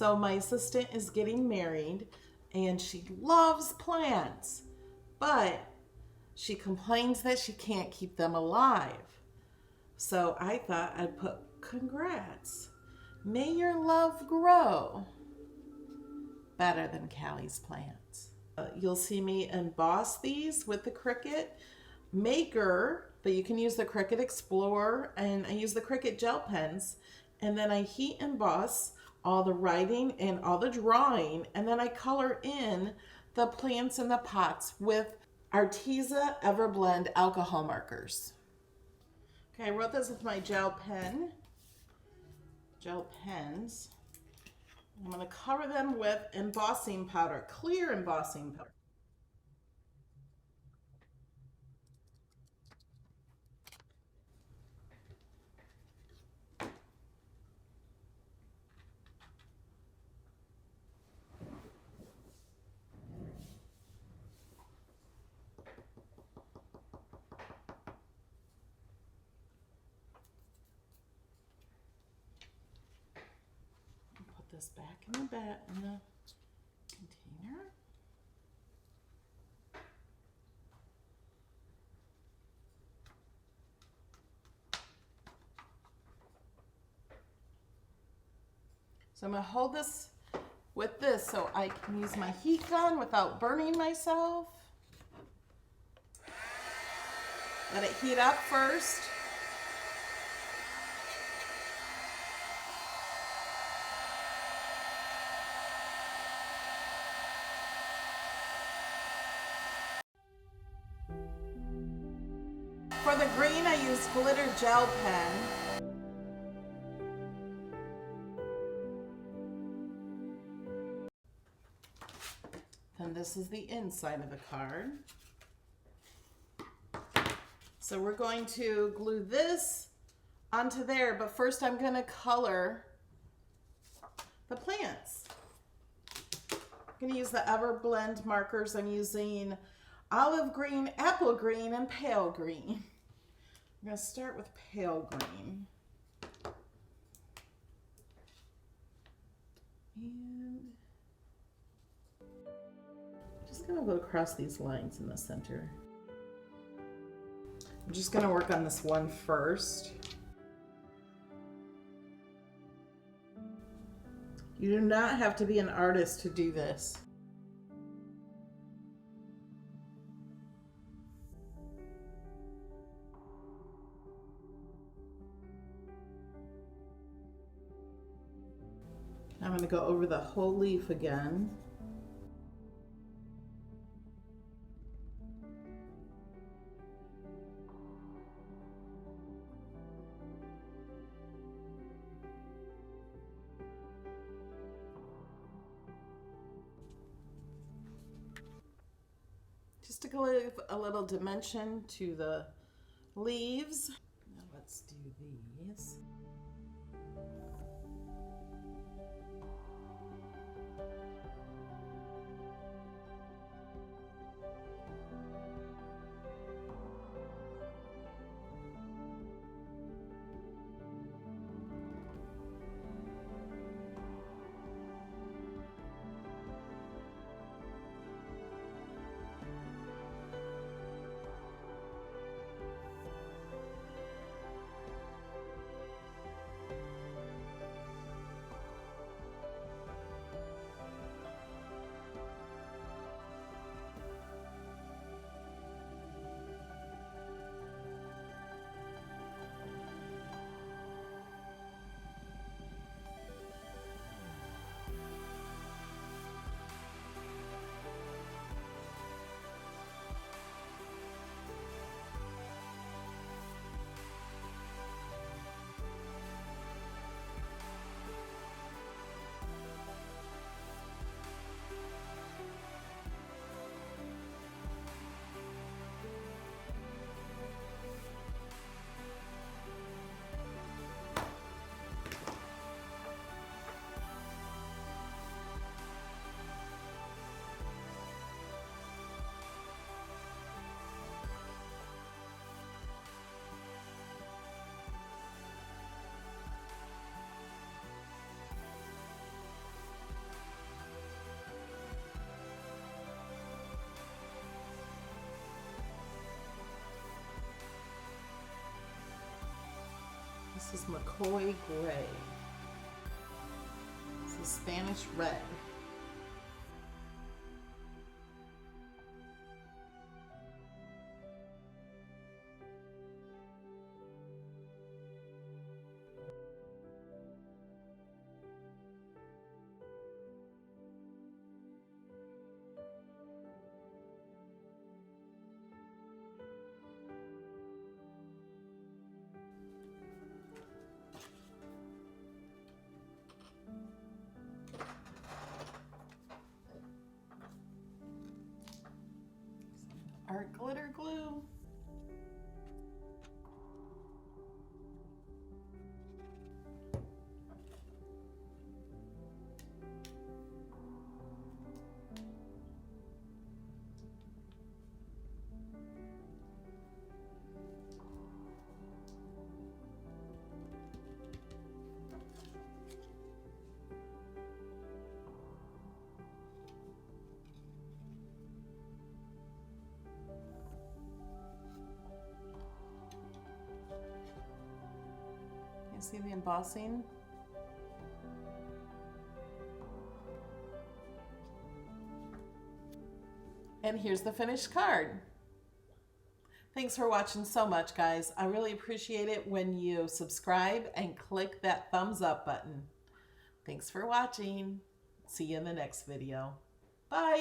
So my assistant is getting married and she loves plants, but she complains that she can't keep them alive. So I thought I'd put congrats. May your love grow. Better than Callie's plants. You'll see me emboss these with the Cricut Maker, but you can use the Cricut Explorer, and I use the Cricut gel pens, and then I heat emboss all the writing and all the drawing, and then I color in the plants in the pots with Arteza Everblend alcohol markers. Okay, I wrote this with my gel pens. I'm going to cover them with embossing powder, clear embossing powder. Put this back in the container. So I'm going to hold this with this so I can use my heat gun without burning myself. Let it heat up first. For the green, I use glitter gel pen. And this is the inside of the card. So we're going to glue this onto there, but first I'm going to color the plants. I'm going to use the Everblend markers. I'm using olive green, apple green, and pale green. I'm going to start with pale green. And I'm just going to go across these lines in the center. I'm just going to work on this one first. You do not have to be an artist to do this. I'm going to go over the whole leaf again. Just to give a little dimension to the leaves. Now let's do these. This is McCoy Gray. This is Spanish Red. Art glitter glue. See the embossing? And here's the finished card. Thanks for watching so much, guys. I really appreciate it when you subscribe and click that thumbs up button. Thanks for watching. See you in the next video. Bye.